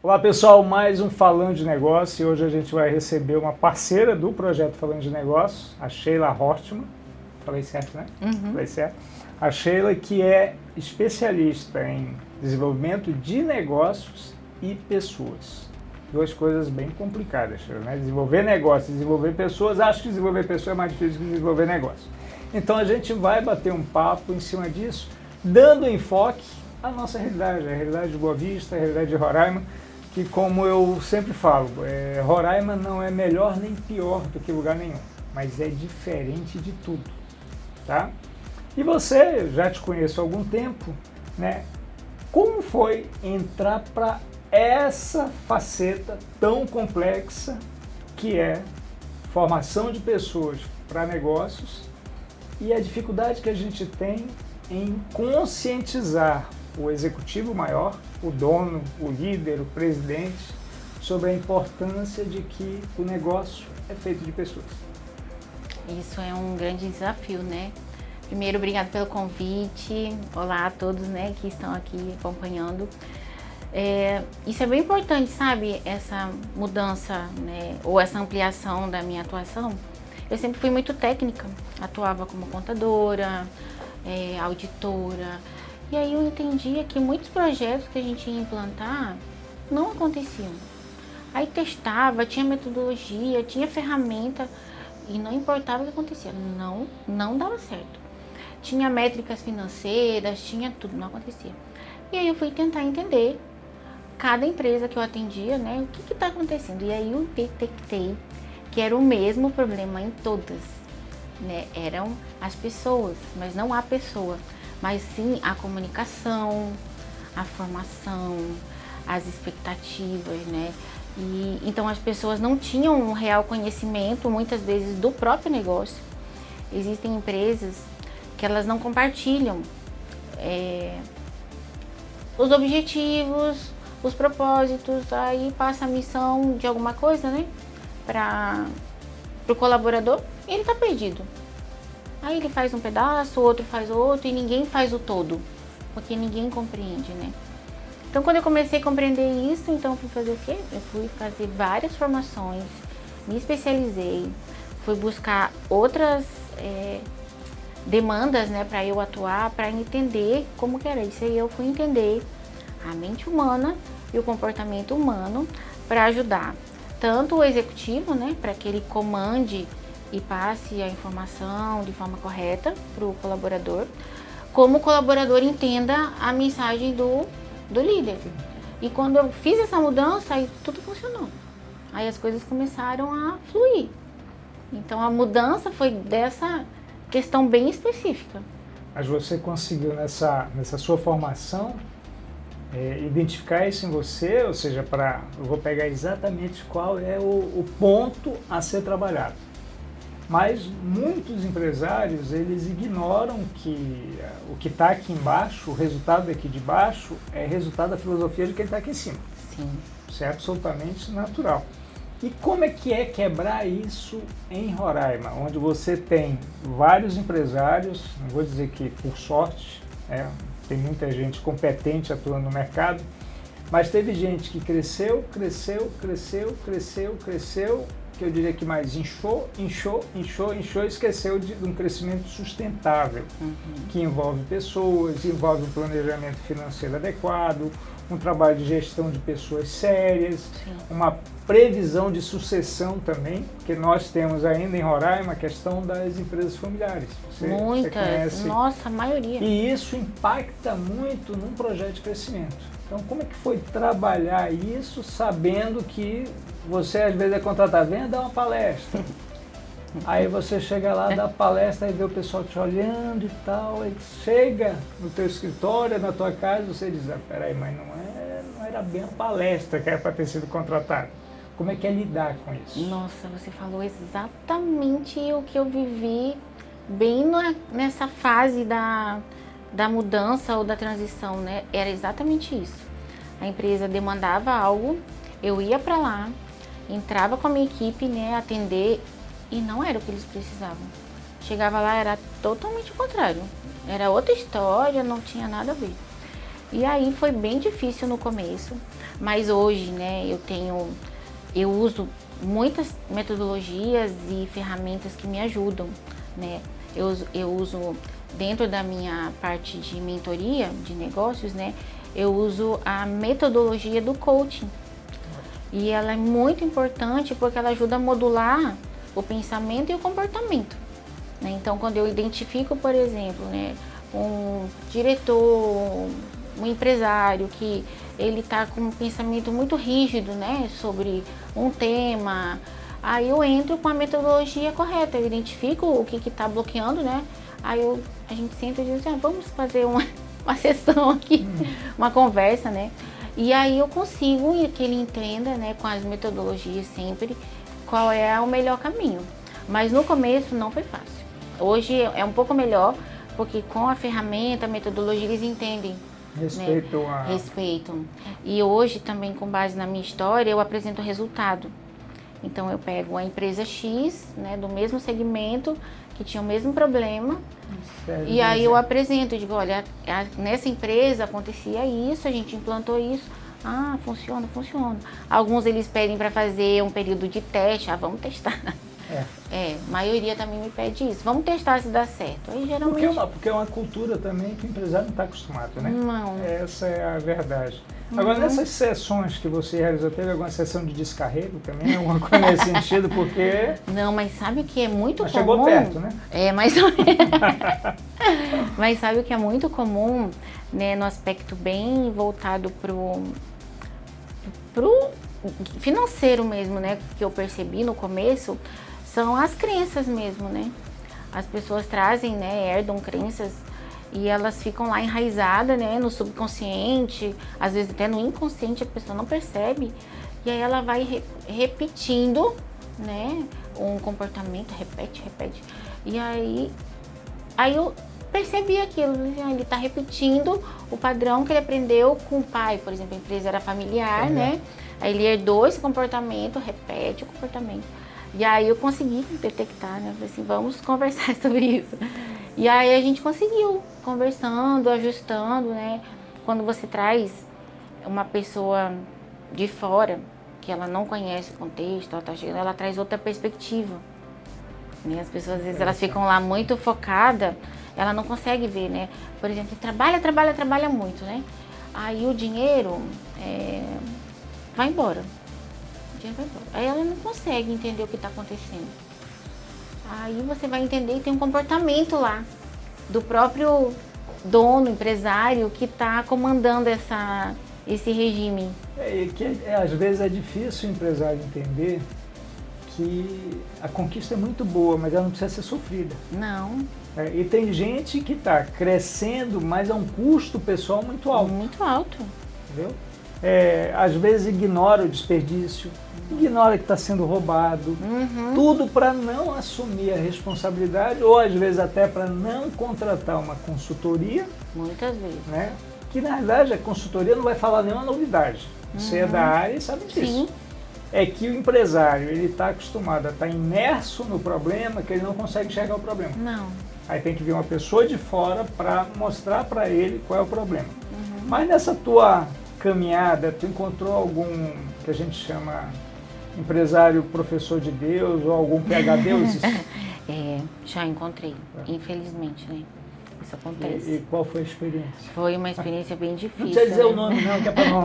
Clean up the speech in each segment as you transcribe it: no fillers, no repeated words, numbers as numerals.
Olá pessoal, mais um Falando de Negócio e hoje a gente vai receber uma parceira do projeto Falando de Negócios, a Sheila Horstmann. Falei certo, né? Falei certo. A Sheila, que é especialista em desenvolvimento de negócios e pessoas. Duas coisas bem complicadas, Sheila, né? Desenvolver negócios e desenvolver pessoas. Acho que desenvolver pessoas é mais difícil que desenvolver negócio. Então a gente vai bater um papo em cima disso, dando enfoque à nossa realidade, a realidade de Boa Vista, a realidade de Roraima, que, como eu sempre falo, Roraima não é melhor nem pior do que lugar nenhum, mas é diferente de tudo, tá? E você, já te conheço há algum tempo, né? Como foi entrar para essa faceta tão complexa que é formação de pessoas para negócios e a dificuldade que a gente tem em conscientizar o executivo maior, o dono, o líder, o presidente, sobre a importância de que o negócio é feito de pessoas? Isso é um grande desafio, né? Primeiro, obrigado pelo convite. Olá a todos, né, que estão aqui acompanhando. Isso é bem importante, sabe? Essa mudança, né, ou essa ampliação da minha atuação. Eu sempre fui muito técnica, atuava como contadora, auditora. E aí eu entendia que muitos projetos que a gente ia implantar não aconteciam. Aí testava, tinha metodologia, tinha ferramenta e não importava o que acontecia, não dava certo. Tinha métricas financeiras, tinha tudo, não acontecia. E aí eu fui tentar entender cada empresa que eu atendia, né, o que está acontecendo. E aí eu detectei que era o mesmo problema em todas, né, eram as pessoas, mas não a pessoa, mas sim a comunicação, a formação, as expectativas, né? E então as pessoas não tinham um real conhecimento, muitas vezes, do próprio negócio. Existem empresas que elas não compartilham os objetivos, os propósitos, aí passa a missão de alguma coisa, né, para o colaborador e ele está perdido. Aí ele faz um pedaço, o outro faz outro e ninguém faz o todo, porque ninguém compreende, né? Então, quando eu comecei a compreender isso, então eu fui fazer o quê? Eu fui fazer várias formações, me especializei, fui buscar outras demandas, né, para eu atuar, para entender como que era isso. Aí eu fui entender a mente humana e o comportamento humano para ajudar tanto o executivo, né, para que ele comande e passe a informação de forma correta para o colaborador, como o colaborador entenda a mensagem do líder. E quando eu fiz essa mudança, aí tudo funcionou. Aí as coisas começaram a fluir. Então a mudança foi dessa questão bem específica. Mas você conseguiu nessa sua formação identificar isso em você, ou seja, eu vou pegar exatamente qual é o ponto a ser trabalhado. Mas muitos empresários, eles ignoram que o que está aqui embaixo, o resultado daqui de baixo, é resultado da filosofia de quem está aqui em cima. Sim. Isso é absolutamente natural. E como é que quebrar isso em Roraima, onde você tem vários empresários, não vou dizer que por sorte, tem muita gente competente atuando no mercado, mas teve gente que cresceu, que eu diria que mais inchou e esqueceu de um crescimento sustentável, que envolve pessoas, envolve um planejamento financeiro adequado, um trabalho de gestão de pessoas sérias, uma previsão de sucessão também, que nós temos ainda em Roraima a questão das empresas familiares. Muitas, você conhece, nossa, a maioria. E isso impacta muito num projeto de crescimento. Então, como é que foi trabalhar isso sabendo que você às vezes é contratado, venha dar uma palestra. Aí você chega lá, dá palestra e vê o pessoal te olhando e tal, aí chega no teu escritório, na tua casa, você diz, peraí, mas não era bem a palestra que era para ter sido contratado. Como é que é lidar com isso? Nossa, você falou exatamente o que eu vivi bem nessa fase da mudança ou da transição, né? Era exatamente isso. A empresa demandava algo, eu ia para lá, entrava com a minha equipe, né, atender, e não era o que eles precisavam. Chegava lá, era totalmente o contrário. Era outra história, não tinha nada a ver. E aí foi bem difícil no começo, mas hoje, né, eu uso muitas metodologias e ferramentas que me ajudam, né? Eu uso dentro da minha parte de mentoria de negócios, né? Eu uso a metodologia do coaching. E ela é muito importante porque ela ajuda a modular o pensamento e o comportamento, né? Então, quando eu identifico, por exemplo, né, um diretor, um empresário que ele está com um pensamento muito rígido, né, sobre um tema, aí eu entro com a metodologia correta, eu identifico o que está bloqueando, né? Aí a gente senta e diz assim, vamos fazer uma sessão aqui, uma conversa, né? E aí eu consigo que ele entenda, né, com as metodologias sempre, qual é o melhor caminho. Mas no começo não foi fácil. Hoje é um pouco melhor, porque com a ferramenta, a metodologia, eles entendem. Respeitam. E hoje também, com base na minha história, eu apresento o resultado. Então eu pego a empresa X, né, do mesmo segmento, que tinha o mesmo problema, e aí eu apresento, digo, olha, nessa empresa acontecia isso, a gente implantou isso, funciona. Alguns eles pedem para fazer um período de teste, vamos testar. A maioria também me pede isso, vamos testar se dá certo. Aí geralmente... Porque é uma cultura também que o empresário não está acostumado, né? Não. Essa é a verdade. Agora, nessas sessões que você realizou, teve alguma sessão de descarrego também? Alguma coisa nesse sentido? Porque... Não, mas sabe o que é muito comum? Chegou perto, né? Mas mas sabe o que é muito comum, né, no aspecto bem voltado pro financeiro mesmo, né, que eu percebi no começo, são as crenças mesmo, né? As pessoas trazem, né, herdam crenças e elas ficam lá enraizadas, né, no subconsciente, às vezes até no inconsciente a pessoa não percebe, e aí ela vai repetindo, né, um comportamento, repete. E aí eu percebi aquilo, ele está repetindo o padrão que ele aprendeu com o pai, por exemplo, a empresa era familiar, né? Aí ele herdou esse comportamento, repete o comportamento. E aí eu consegui detectar, né? Falei assim, vamos conversar sobre isso. E aí a gente conseguiu, conversando, ajustando, né? Quando você traz uma pessoa de fora, que ela não conhece o contexto, ela tá chegando, ela traz outra perspectiva. Né? As pessoas, às vezes, elas ficam lá muito focadas, ela não consegue ver, né? Por exemplo, trabalha muito, né? Aí o dinheiro vai embora. O dinheiro vai embora. Aí ela não consegue entender o que está acontecendo. Aí você vai entender que tem um comportamento lá do próprio dono, empresário, que está comandando esse regime. Às vezes é difícil o empresário entender que a conquista é muito boa, mas ela não precisa ser sofrida. Não. E tem gente que está crescendo, mas a um custo pessoal muito alto. Muito alto. Entendeu? Às vezes ignora o desperdício, ignora que está sendo roubado, tudo para não assumir a responsabilidade, ou às vezes até para não contratar uma consultoria. Muitas vezes. Né? Que na verdade a consultoria não vai falar nenhuma novidade. Você é da área e sabe disso. Sim. É que o empresário ele está acostumado a estar imerso no problema, que ele não consegue enxergar o problema. Não. Aí tem que vir uma pessoa de fora para mostrar para ele qual é o problema. Mas nessa tua caminhada, tu encontrou algum que a gente chama empresário professor de Deus ou algum PhD? Já encontrei, infelizmente, né? Isso acontece. E qual foi a experiência? Foi uma experiência bem difícil. Não precisa dizer o nome não, que é para não...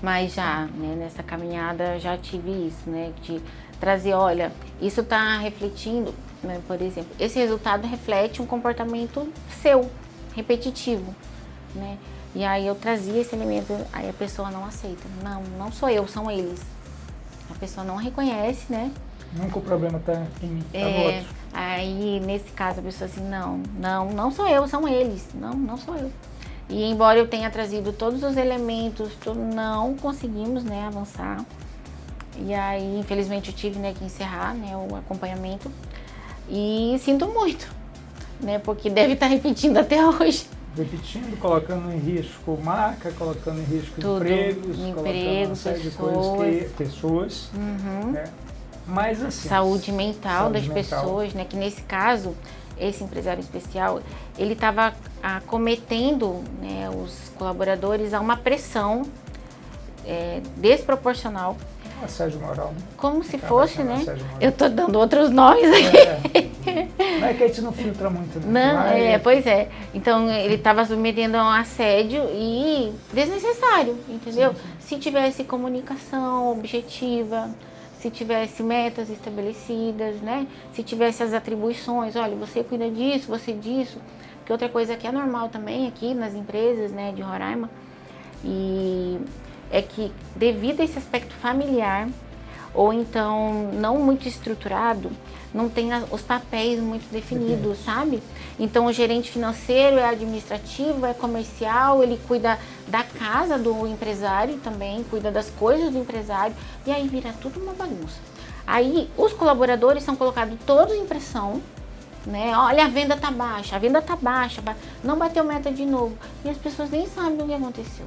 Mas já, né, nessa caminhada já tive isso, né? De trazer, olha, isso está refletindo, né, por exemplo, esse resultado reflete um comportamento seu, repetitivo, né? E aí eu trazia esse elemento, aí a pessoa não aceita. Não sou eu, são eles. A pessoa não reconhece, né? Nunca o problema está em mim, está no outro. Aí, nesse caso, a pessoa assim, não sou eu, são eles. Não sou eu. E embora eu tenha trazido todos os elementos, não conseguimos, né, avançar. E aí, infelizmente, eu tive, né, que encerrar, né, o acompanhamento. E sinto muito, né, porque deve estar repetindo até hoje. Repetindo, colocando em risco marca, colocando em risco empregos, colocando uma série de coisas pessoas. Né? Mas, assim, saúde mental das mental. pessoas, né? Que nesse caso, esse empresário especial, ele estava cometendo, né, os colaboradores a uma pressão desproporcional. Assédio moral, né? Como se fosse, né? Eu tô dando outros nomes aqui. Não é que a gente não filtra muito, né? Não, pois é. Então, ele estava submetendo a um assédio e desnecessário, entendeu? Sim. Se tivesse comunicação objetiva, se tivesse metas estabelecidas, né? Se tivesse as atribuições, olha, você cuida disso, você disso. Que outra coisa que é normal também aqui nas empresas, né, de Roraima, e é que devido a esse aspecto familiar, ou então não muito estruturado, não tem os papéis muito definidos, sabe? Então o gerente financeiro é administrativo, é comercial, ele cuida da casa do empresário também, cuida das coisas do empresário, e aí vira tudo uma bagunça. Aí os colaboradores são colocados todos em pressão, né? Olha, a venda tá baixa, não bateu meta de novo, e as pessoas nem sabem o que aconteceu.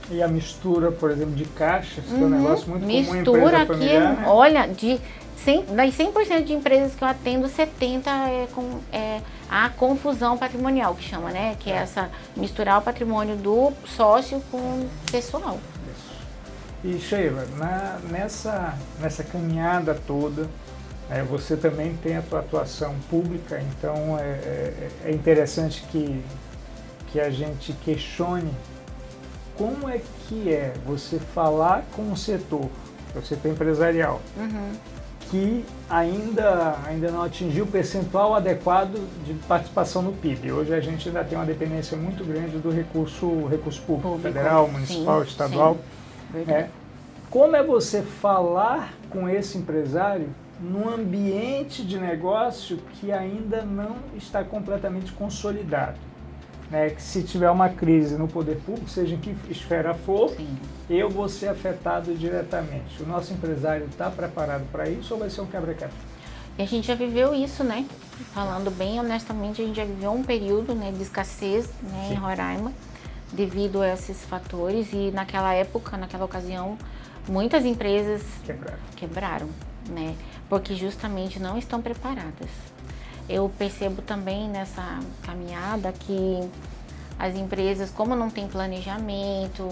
E a mistura, por exemplo, de caixas, que é um negócio muito comum em mistura empresa familiar, né? Olha, das 100% de empresas que eu atendo, 70% é a confusão patrimonial, que chama, né? Que é essa, misturar o patrimônio do sócio com o pessoal. Isso. E Sheila, nessa caminhada toda, você também tem a tua atuação pública, então é interessante que a gente questione como é que você falar com o setor empresarial, que ainda não atingiu o percentual adequado de participação no PIB. Hoje a gente ainda tem uma dependência muito grande do recurso público, federal, municipal, estadual. Sim. Como é você falar com esse empresário num ambiente de negócio que ainda não está completamente consolidado? Que se tiver uma crise no poder público, seja em que esfera for, eu vou ser afetado diretamente. O nosso empresário está preparado para isso ou vai ser um quebra-quebra? E a gente já viveu isso, né? Falando bem honestamente, a gente já viveu um período, né, de escassez, né, em Roraima, devido a esses fatores, e naquela época, naquela ocasião, muitas empresas quebraram, né? Porque justamente não estão preparadas. Eu percebo também nessa caminhada que as empresas, como não tem planejamento,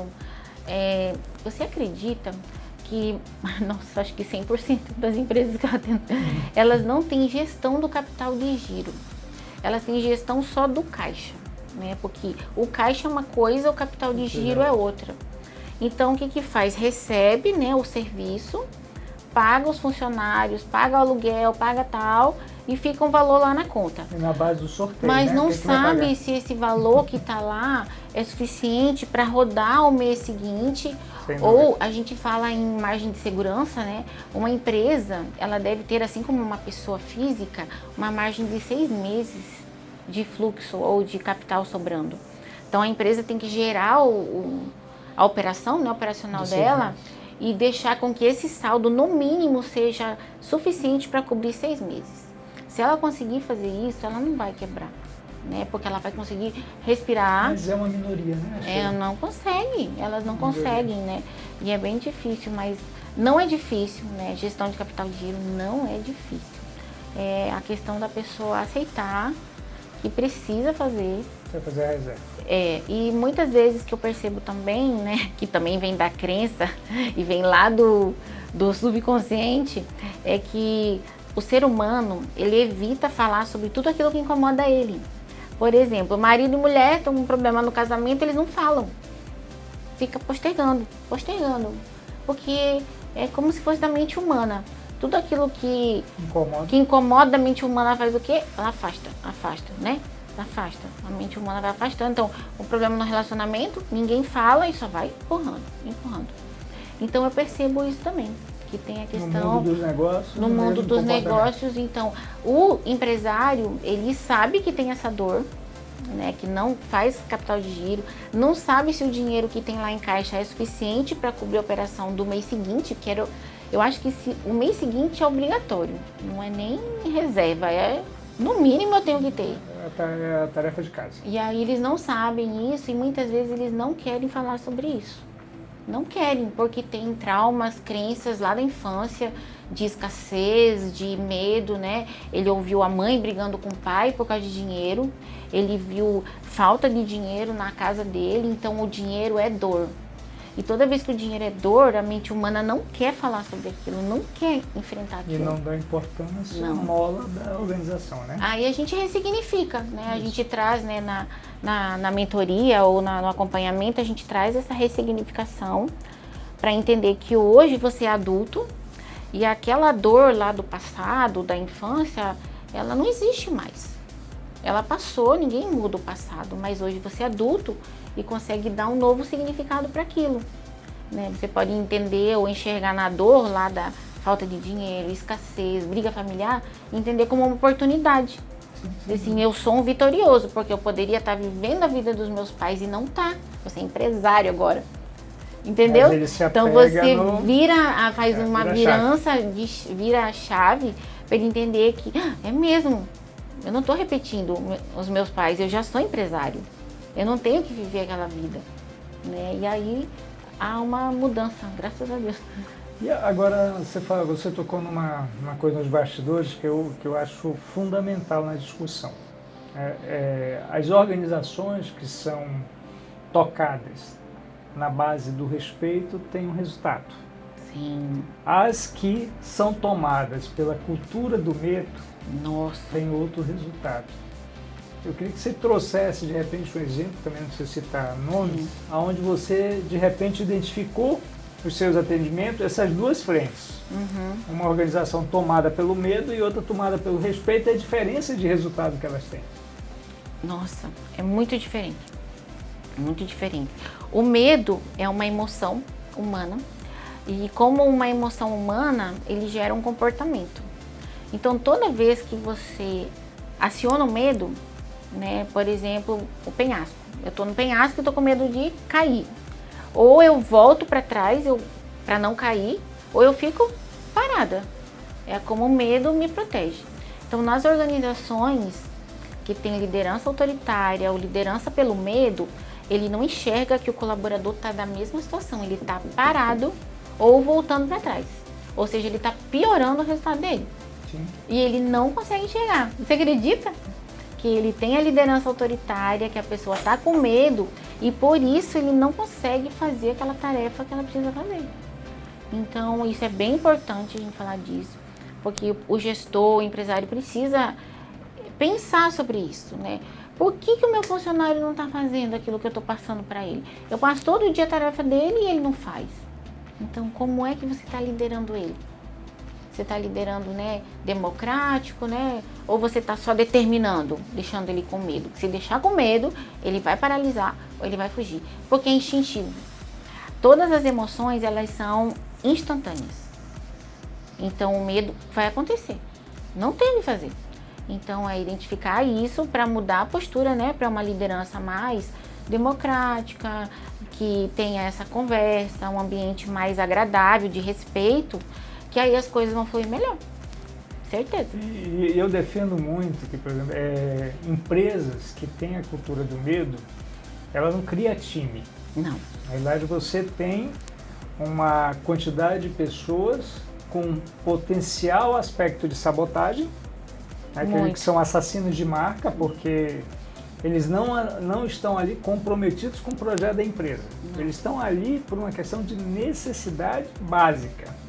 você acredita que, nossa, acho que 100% das empresas que eu atendo, elas não têm gestão do capital de giro. Elas têm gestão só do caixa, né? Porque o caixa é uma coisa, o capital de giro é outra. Então, o que faz? Recebe, né, o serviço, paga os funcionários, paga o aluguel, paga tal, e fica um valor lá na conta. E na base do sorteio, mas não que sabe se esse valor que está lá é suficiente para rodar o mês seguinte. Ou a gente fala em margem de segurança, né? Uma empresa, ela deve ter, assim como uma pessoa física, uma margem de 6 meses de fluxo ou de capital sobrando. Então a empresa tem que gerar a operação, né, operacional dela, e deixar com que esse saldo, no mínimo, seja suficiente para cobrir 6 meses. Se ela conseguir fazer isso, ela não vai quebrar, né? Porque ela vai conseguir respirar. Mas é uma minoria, né? Não consegue, elas não conseguem, né? E é bem difícil, mas não é difícil, né? Gestão de capital de giro não é difícil. É a questão da pessoa aceitar que precisa fazer. Vai fazer a reserva. E muitas vezes que eu percebo também, né, que também vem da crença e vem lá do subconsciente, é que o ser humano, ele evita falar sobre tudo aquilo que incomoda ele. Por exemplo, marido e mulher estão com um problema no casamento, eles não falam. Fica postergando. Porque é como se fosse da mente humana. Tudo aquilo que incomoda a mente humana faz o quê? Ela afasta, né? Afasta. A mente humana vai afastando. Então, o problema no relacionamento, ninguém fala e só vai empurrando. Então, eu percebo isso também. Que tem a questão no mundo dos negócios. No mundo dos negócios, então, o empresário, ele sabe que tem essa dor, né, que não faz capital de giro, não sabe se o dinheiro que tem lá em caixa é suficiente para cobrir a operação do mês seguinte, que eu acho que o mês seguinte é obrigatório, não é nem reserva, no mínimo eu tenho que ter. É a tarefa de casa. E aí eles não sabem isso e muitas vezes eles não querem falar sobre isso. Não querem, porque tem traumas, crenças lá da infância, de escassez, de medo, né? Ele ouviu a mãe brigando com o pai por causa de dinheiro, ele viu falta de dinheiro na casa dele, então o dinheiro é dor. E toda vez que o dinheiro é dor, a mente humana não quer falar sobre aquilo, não quer enfrentar aquilo. E não dá importância à mola da organização, né? Aí a gente ressignifica, né? A gente traz, né, na mentoria ou no acompanhamento, a gente traz essa ressignificação para entender que hoje você é adulto e aquela dor lá do passado, da infância, ela não existe mais. Ela passou, ninguém muda o passado, mas hoje você é adulto e consegue dar um novo significado para aquilo, né? Você pode entender ou enxergar na dor lá da falta de dinheiro, escassez, briga familiar, entender como uma oportunidade. Assim, eu sou um vitorioso, porque eu poderia estar vivendo a vida dos meus pais e não tá. Você é empresário agora. Entendeu? Então você faz uma virança, vira a chave para ele entender que é mesmo. Eu não estou repetindo os meus pais, eu já sou empresário. Eu não tenho que viver aquela vida, né? E aí há uma mudança, graças a Deus. E agora você tocou numa coisa nos bastidores que eu acho fundamental na discussão. As organizações que são tocadas na base do respeito têm um resultado. Sim. As que são tomadas pela cultura do medo, têm outro resultado. Eu queria que você trouxesse, de repente, um exemplo, também não precisa citar nomes, onde você, de repente, identificou os seus atendimentos, essas duas frentes. Uma organização tomada pelo medo e outra tomada pelo respeito, e a diferença de resultado que elas têm. Nossa, é muito diferente. Muito diferente. O medo é uma emoção humana e como uma emoção humana, ele gera um comportamento. Então, toda vez que você aciona o medo, né, por exemplo, o penhasco. Eu estou no penhasco e estou com medo de cair. Ou eu volto para trás para não cair, ou eu fico parada. É como o medo me protege. Então, nas organizações que tem liderança autoritária ou liderança pelo medo, ele não enxerga que o colaborador está na mesma situação. Ele está parado ou voltando para trás. Ou seja, ele está piorando o resultado dele. Sim. E ele não consegue enxergar. Você acredita? Que ele tem a liderança autoritária, que a pessoa está com medo e por isso ele não consegue fazer aquela tarefa que ela precisa fazer. Então, isso é bem importante a gente falar disso, porque o gestor, o empresário precisa pensar sobre isso, né? Por que o meu funcionário não está fazendo aquilo que eu estou passando para ele? Eu passo todo dia a tarefa dele e ele não faz. Então, como é que você está liderando ele? Você está liderando, né, democrático, né? Ou você está só determinando, deixando ele com medo? Se deixar com medo, ele vai paralisar ou ele vai fugir. Porque é instintivo. Todas as emoções, elas são instantâneas. Então, o medo vai acontecer. Não tem o que fazer. Então, é identificar isso para mudar a postura, né? Para uma liderança mais democrática, que tenha essa conversa, um ambiente mais agradável, de respeito, que aí as coisas vão fluir melhor. Certeza. E eu defendo muito que, por exemplo, empresas que têm a cultura do medo, ela não cria time. Não. Na verdade, você tem uma quantidade de pessoas com potencial aspecto de sabotagem, né, que são assassinos de marca, porque eles não estão ali comprometidos com o projeto da empresa. Não. Eles estão ali por uma questão de necessidade básica.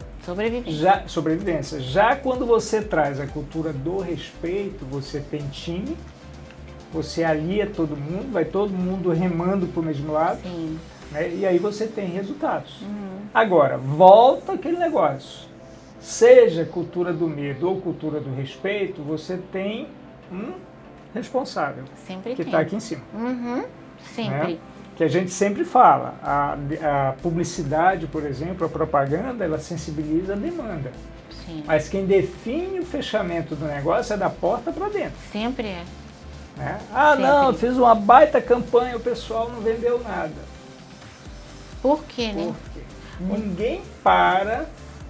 Sobrevivência. Já quando você traz a cultura do respeito, você tem time, você alia todo mundo, vai todo mundo remando para o mesmo lado, né, e aí você tem resultados. Agora, volta aquele negócio. Seja cultura do medo ou cultura do respeito, você tem um responsável. Sempre que está aqui em cima. Sempre. Né? Que a gente sempre fala, a publicidade, por exemplo, a propaganda, ela sensibiliza a demanda. Sim. Mas quem define o fechamento do negócio é da porta para dentro. Sempre é. Né? Sempre. Não, fiz uma baita campanha, o pessoal não vendeu nada. Por quê, né? Por quê? Ninguém para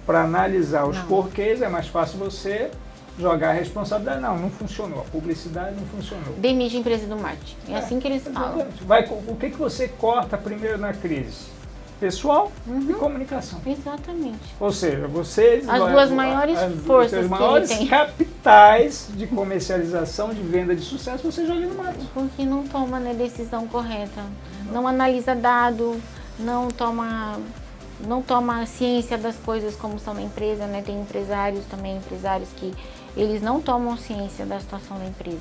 analisar os porquês, é mais fácil você jogar a responsabilidade. Não funcionou, a publicidade não funcionou. Demite a empresa do marketing. É assim que eles falam. O que você corta primeiro na crise? pessoal e comunicação. Exatamente. Ou seja, vocês... As duas maiores forças os maiores que ele tem. capitais de comercialização, de venda de sucesso, você joga no mato. Porque não toma, né, decisão correta. Não analisa dado, não toma ciência das coisas como são na empresa, né? Tem empresários que eles não tomam ciência da situação da empresa.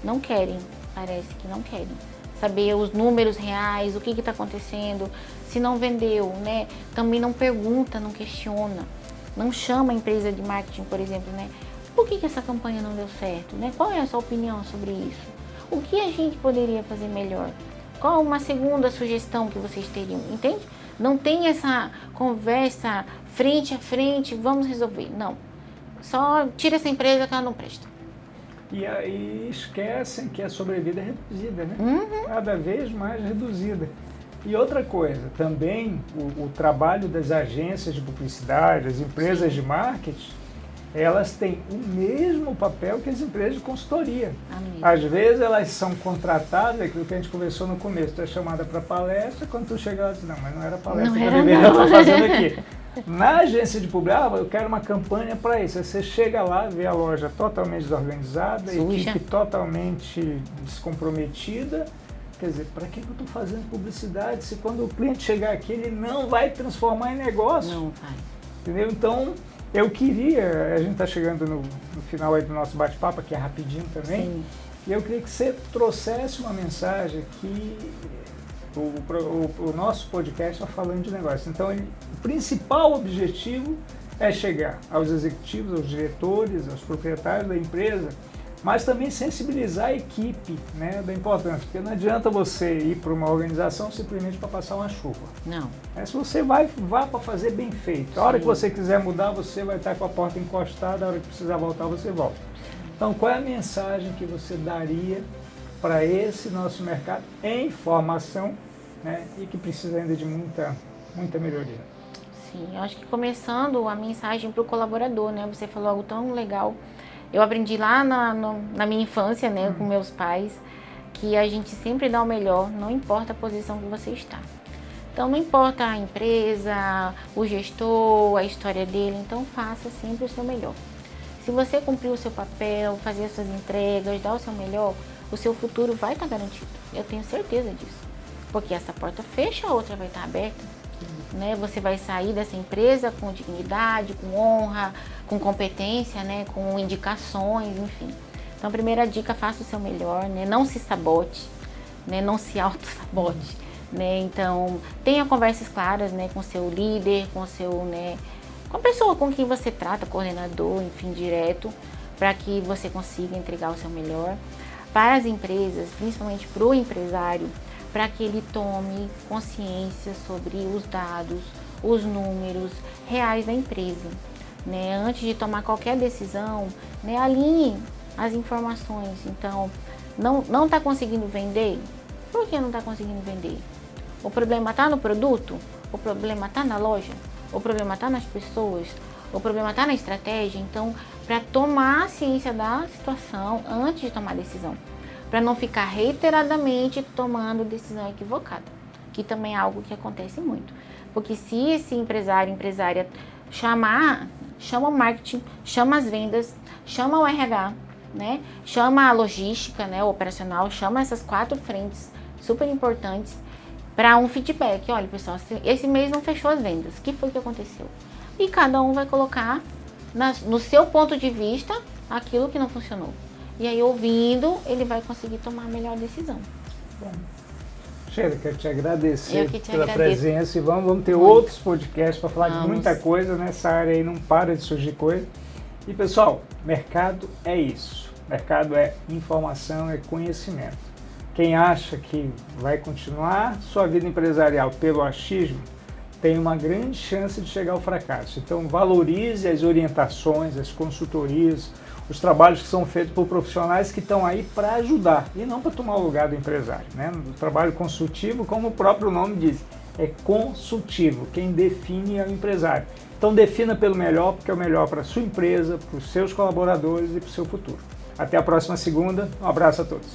Não querem, parece que não querem. Saber os números reais, o que está acontecendo, se não vendeu, né? Também não pergunta, não questiona. Não chama a empresa de marketing, por exemplo, né? Por que essa campanha não deu certo, né? Qual é a sua opinião sobre isso? O que a gente poderia fazer melhor? Qual uma segunda sugestão que vocês teriam, entende? Não tem essa conversa frente a frente, vamos resolver. Não. Só tira essa empresa que ela não presta. E aí esquecem que a sobrevida é reduzida, né? Cada vez mais reduzida. E outra coisa, também o trabalho das agências de publicidade, as empresas de marketing, elas têm o mesmo papel que as empresas de consultoria. Às vezes elas são contratadas, aquilo que a gente conversou no começo, tu é chamada para palestra, quando tu chega lá, diz, não, mas não era palestra que eu deveria estar fazendo aqui. Na agência de publicidade, eu quero uma campanha para isso. Aí você chega lá, vê a loja totalmente desorganizada, a equipe totalmente descomprometida. Quer dizer, para que eu estou fazendo publicidade se quando o cliente chegar aqui ele não vai transformar em negócio? Não vai. Entendeu? Então, eu queria, a gente está chegando no final aí do nosso bate-papo, que é rapidinho também, Sim. e eu queria que você trouxesse uma mensagem que o nosso podcast está falando de negócio. Então, o principal objetivo é chegar aos executivos, aos diretores, aos proprietários da empresa, mas também sensibilizar a equipe, né, da importância. Porque não adianta você ir para uma organização simplesmente para passar uma chuva. Não. Se você vá para fazer bem feito. A hora que você quiser mudar, você vai estar com a porta encostada, a hora que precisar voltar, você volta. Então, qual é a mensagem que você daria para esse nosso mercado em formação, né, e que precisa ainda de muita melhoria? Sim, eu acho que começando a mensagem para o colaborador, né? Você falou algo tão legal. Eu aprendi lá na minha infância, né, com meus pais, que a gente sempre dá o melhor, não importa a posição que você está. Então, não importa a empresa, o gestor, a história dele, então faça sempre o seu melhor. Se você cumprir o seu papel, fazer as suas entregas, dar o seu melhor, o seu futuro vai estar garantido. Eu tenho certeza disso. Porque essa porta fecha, a outra vai estar aberta. Né? Você vai sair dessa empresa com dignidade, com honra, com competência, né? Com indicações, enfim. Então, a primeira dica, faça o seu melhor, né? Não se sabote, né? Não se auto-sabote. Né? Então, tenha conversas claras, né? Com o seu líder, com o seu, né? Com a pessoa com quem você trata, coordenador, enfim, direto, para que você consiga entregar o seu melhor. Para as empresas, principalmente para o empresário, para que ele tome consciência sobre os dados, os números reais da empresa. Né? Antes de tomar qualquer decisão, né, alinhe as informações. Então, não está conseguindo vender? Por que não está conseguindo vender? O problema está no produto? O problema está na loja? O problema está nas pessoas? O problema está na estratégia? Então, para tomar ciência da situação antes de tomar decisão. Para não ficar reiteradamente tomando decisão equivocada, que também é algo que acontece muito. Porque se esse empresário, empresária chama o marketing, chama as vendas, chama o RH, né? Chama a logística, né, o operacional, chama essas 4 frentes super importantes para um feedback. Olha, pessoal, esse mês não fechou as vendas, o que foi que aconteceu? E cada um vai colocar no seu ponto de vista aquilo que não funcionou. E aí, ouvindo, ele vai conseguir tomar a melhor decisão. Bom, Sheila, quero te agradecer pela agradeço. presença e vamos ter outros podcasts para falar de muita coisa. Nessa área aí não para de surgir coisa. E, pessoal, mercado é isso. Mercado é informação, é conhecimento. Quem acha que vai continuar sua vida empresarial pelo achismo, tem uma grande chance de chegar ao fracasso. Então, valorize as orientações, as consultorias, os trabalhos que são feitos por profissionais que estão aí para ajudar e não para tomar o lugar do empresário. Né? O trabalho consultivo, como o próprio nome diz, é consultivo. Quem define é o empresário. Então, defina pelo melhor, porque é o melhor para a sua empresa, para os seus colaboradores e para o seu futuro. Até a próxima segunda. Um abraço a todos.